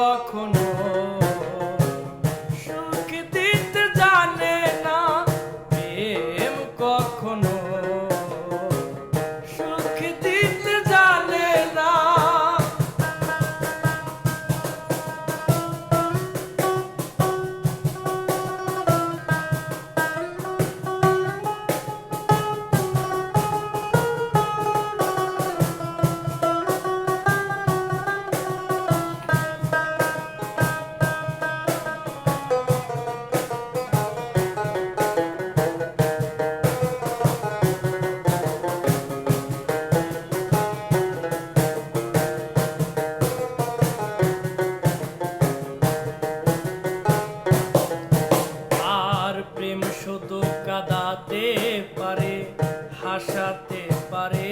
কখনো সুখ দিতে জানে না, প্রেম কখনো সুখ দিতে জানে না। প্রেম শুধু কাঁদাতে পারে, হাসাতে পারে